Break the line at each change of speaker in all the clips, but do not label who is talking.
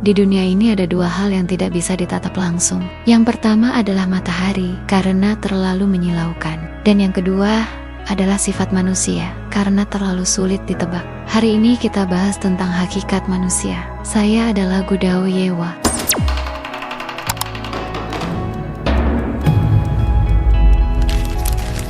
di dunia ini ada dua hal yang tidak bisa ditatap langsung. Yang pertama adalah matahari, karena terlalu menyilaukan. Dan yang kedua adalah sifat manusia, karena terlalu sulit ditebak. Hari ini kita bahas tentang hakikat manusia. Saya adalah Gudao Yewa.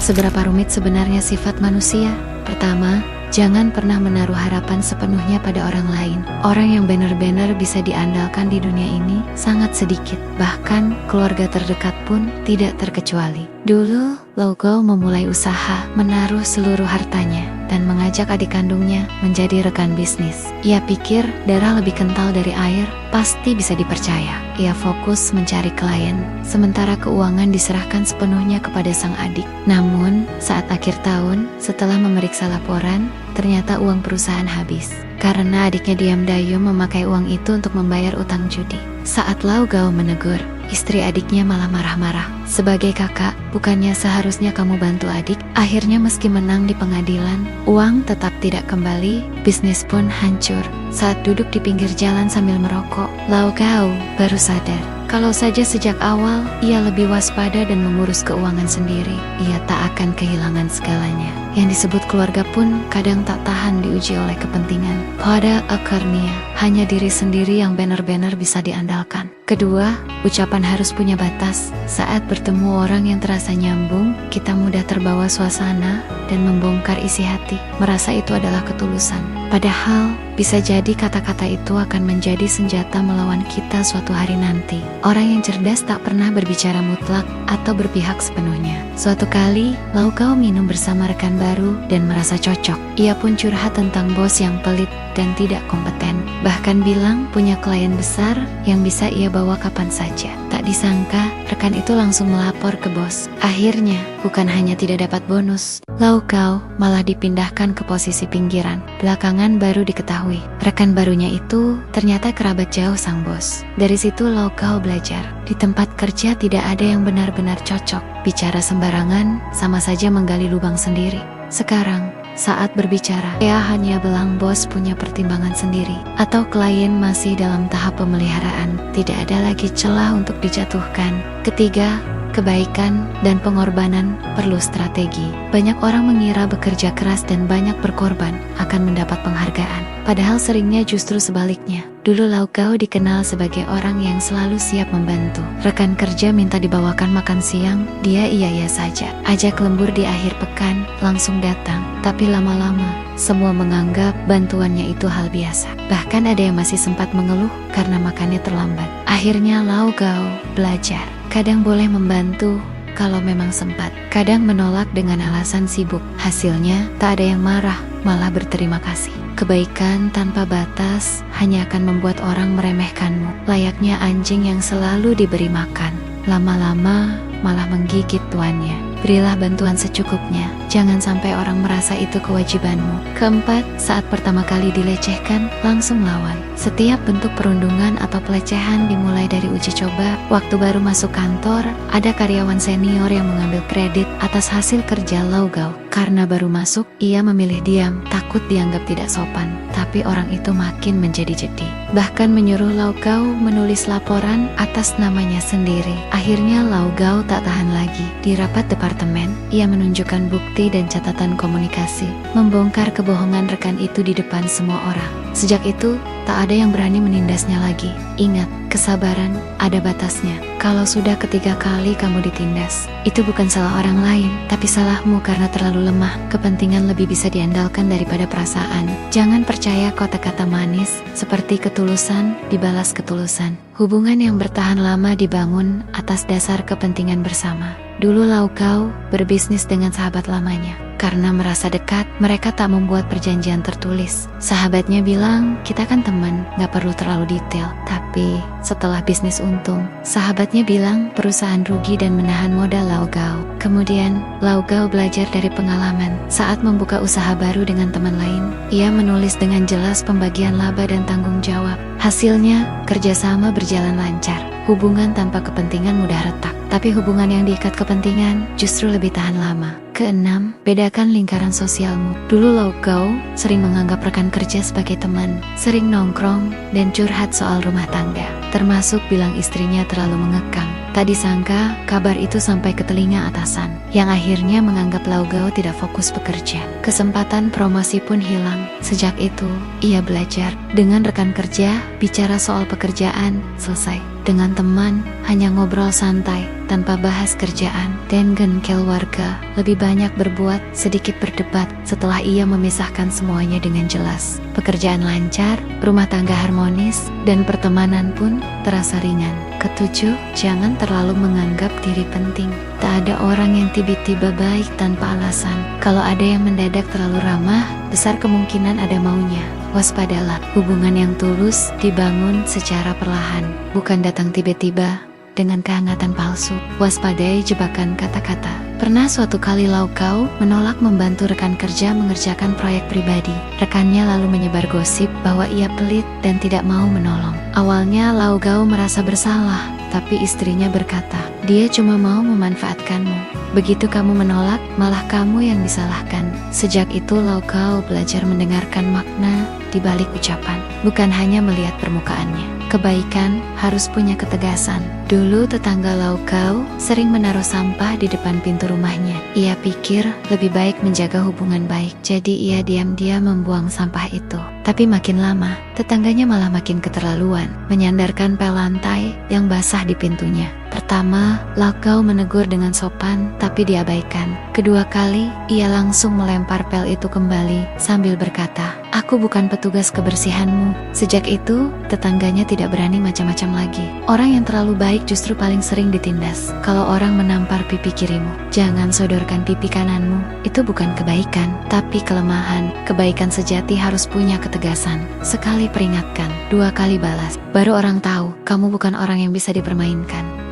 Seberapa rumit sebenarnya sifat manusia? Pertama, jangan pernah menaruh harapan sepenuhnya pada orang lain. Orang yang benar-benar bisa diandalkan di dunia ini sangat sedikit. Bahkan keluarga terdekat pun tidak terkecuali. Dulu, Lau Gao memulai usaha, menaruh seluruh hartanya, dan mengajak adik kandungnya menjadi rekan bisnis. Ia pikir darah lebih kental dari air, pasti bisa dipercaya. Ia fokus mencari klien, sementara keuangan diserahkan sepenuhnya kepada sang adik. Namun, saat akhir tahun, setelah memeriksa laporan, ternyata uang perusahaan habis. Karena adiknya diam-diam memakai uang itu untuk membayar utang judi. Saat Lau Gao menegur, istri adiknya malah marah-marah. Sebagai kakak, bukannya seharusnya kamu bantu adik? Akhirnya meski menang di pengadilan, uang tetap tidak kembali, bisnis pun hancur. Saat duduk di pinggir jalan sambil merokok, Lau Gao baru sadar. Kalau saja sejak awal, ia lebih waspada dan mengurus keuangan sendiri, ia tak akan kehilangan segalanya. Yang disebut keluarga pun kadang tak tahan diuji oleh kepentingan. Pada akhirnya, hanya diri sendiri yang benar-benar bisa diandalkan. Kedua, ucapan harus punya batas. Saat bertemu orang yang terasa nyambung, kita mudah terbawa suasana dan membongkar isi hati. Merasa itu adalah ketulusan. Padahal, bisa jadi kata-kata itu akan menjadi senjata melawan kita suatu hari nanti. Orang yang cerdas tak pernah berbicara mutlak atau berpihak sepenuhnya. Suatu kali, Lau Gao minum bersama rekan baru dan merasa cocok. Ia pun curhat tentang bos yang pelit dan tidak kompeten. Bahkan bilang punya klien besar yang bisa ia bawa kapan saja. Tak disangka, rekan itu langsung melapor ke bos. Akhirnya, bukan hanya tidak dapat bonus, Lau Gao malah dipindahkan ke posisi pinggiran. Belakangan baru diketahui, rekan barunya itu ternyata kerabat jauh sang bos. Dari situ Lau Gao belajar, di tempat kerja tidak ada yang benar-benar cocok. Bicara sembarangan sama saja menggali lubang sendiri. Sekarang, saat berbicara, ia hanya bilang bos punya pertimbangan sendiri, atau klien masih dalam tahap pemeliharaan. Tidak ada lagi celah untuk dijatuhkan. Ketiga, kebaikan dan pengorbanan perlu strategi. Banyak orang mengira bekerja keras dan banyak berkorban akan mendapat penghargaan. Padahal seringnya justru sebaliknya. Dulu Lau Gao dikenal sebagai orang yang selalu siap membantu. Rekan kerja minta dibawakan makan siang, dia iya-iya saja. Ajak lembur di akhir pekan, langsung datang. Tapi lama-lama, semua menganggap bantuannya itu hal biasa. Bahkan ada yang masih sempat mengeluh karena makannya terlambat. Akhirnya Lau Gao belajar. Kadang boleh membantu kalau memang sempat, kadang menolak dengan alasan sibuk. Hasilnya tak ada yang marah, malah berterima kasih. Kebaikan tanpa batas hanya akan membuat orang meremehkanmu, layaknya anjing yang selalu diberi makan. Lama-lama malah menggigit tuannya. Berilah bantuan secukupnya, jangan sampai orang merasa itu kewajibanmu. Keempat, saat pertama kali dilecehkan, langsung lawan. Setiap bentuk perundungan atau pelecehan dimulai dari uji coba. Waktu baru masuk kantor, ada karyawan senior yang mengambil kredit atas hasil kerja Lau Gao. Karena baru masuk, ia memilih diam, takut dianggap tidak sopan. Tapi orang itu makin menjadi-jadi. Bahkan menyuruh Lau Gao menulis laporan atas namanya sendiri. Akhirnya Lau Gao tak tahan lagi. Di rapat departemen, ia menunjukkan bukti dan catatan komunikasi, membongkar kebohongan rekan itu di depan semua orang. Sejak itu, tak ada yang berani menindasnya lagi. Ingat, kesabaran ada batasnya. Kalau sudah ketiga kali kamu ditindas, itu bukan salah orang lain, tapi salahmu karena terlalu lemah. Kepentingan lebih bisa diandalkan daripada perasaan. Jangan percaya kata-kata manis, seperti ketulusan dibalas ketulusan. Hubungan yang bertahan lama dibangun atas dasar kepentingan bersama. Dulu Lau Gao berbisnis dengan sahabat lamanya. Karena merasa dekat, mereka tak membuat perjanjian tertulis. Sahabatnya bilang, kita kan teman, gak perlu terlalu detail. Tapi setelah bisnis untung, sahabatnya bilang perusahaan rugi dan menahan modal Lau Gao. Kemudian, Lau Gao belajar dari pengalaman. Saat membuka usaha baru dengan teman lain, ia menulis dengan jelas pembagian laba dan tanggung jawab. Hasilnya, kerjasama berjalan lancar. Hubungan tanpa kepentingan mudah retak. Tapi hubungan yang diikat kepentingan justru lebih tahan lama. keenam, bedakan lingkaran sosialmu. Dulu Lau Gao sering menganggap rekan kerja sebagai teman, sering nongkrong dan curhat soal rumah tangga, termasuk bilang istrinya terlalu mengekang. Tak disangka, kabar itu sampai ke telinga atasan, yang akhirnya menganggap Lau Gao tidak fokus bekerja. Kesempatan promosi pun hilang. Sejak itu, ia belajar. Dengan rekan kerja, bicara soal pekerjaan, selesai. Dengan teman, hanya ngobrol santai, tanpa bahas kerjaan. Dan Genkel warga, lebih banyak berbuat, sedikit berdebat. Setelah ia memisahkan semuanya dengan jelas. Pekerjaan lancar, rumah tangga harmonis, dan pertemanan pun terasa ringan. Ketujuh, jangan terlalu menganggap diri penting. Tak ada orang yang tiba-tiba baik tanpa alasan. Kalau ada yang mendadak terlalu ramah, besar kemungkinan ada maunya. Waspadalah, hubungan yang tulus dibangun secara perlahan, bukan datang tiba-tiba dengan kehangatan palsu. Waspadai jebakan kata-kata. Pernah suatu kali Lau Gao menolak membantu rekan kerja mengerjakan proyek pribadi. Rekannya lalu menyebar gosip bahwa ia pelit dan tidak mau menolong. Awalnya Lau Gao merasa bersalah, tapi istrinya berkata, dia cuma mau memanfaatkanmu. Begitu kamu menolak, malah kamu yang disalahkan. Sejak itu Lau Gao belajar mendengarkan makna di balik ucapan, bukan hanya melihat permukaannya. Kebaikan harus punya ketegasan. Dulu tetangga Lau Gao sering menaruh sampah di depan pintu rumahnya. Ia pikir lebih baik menjaga hubungan baik, jadi ia diam-diam membuang sampah itu. Tapi makin lama, tetangganya malah makin keterlaluan, menyandarkan pel lantai yang basah di pintunya. Pertama, Lau Gao menegur dengan sopan, tapi diabaikan. Kedua kali, ia langsung melempar pel itu kembali sambil berkata, "Aku bukan petugas kebersihanmu." Sejak itu, tetangganya tidak berani macam-macam lagi. Orang yang terlalu baik justru paling sering ditindas. Kalau orang menampar pipi kirimu, jangan sodorkan pipi kananmu. Itu bukan kebaikan, tapi kelemahan. Kebaikan sejati harus punya ketegasan. Sekali peringatkan, dua kali balas. Baru orang tahu, kamu bukan orang yang bisa dipermainkan.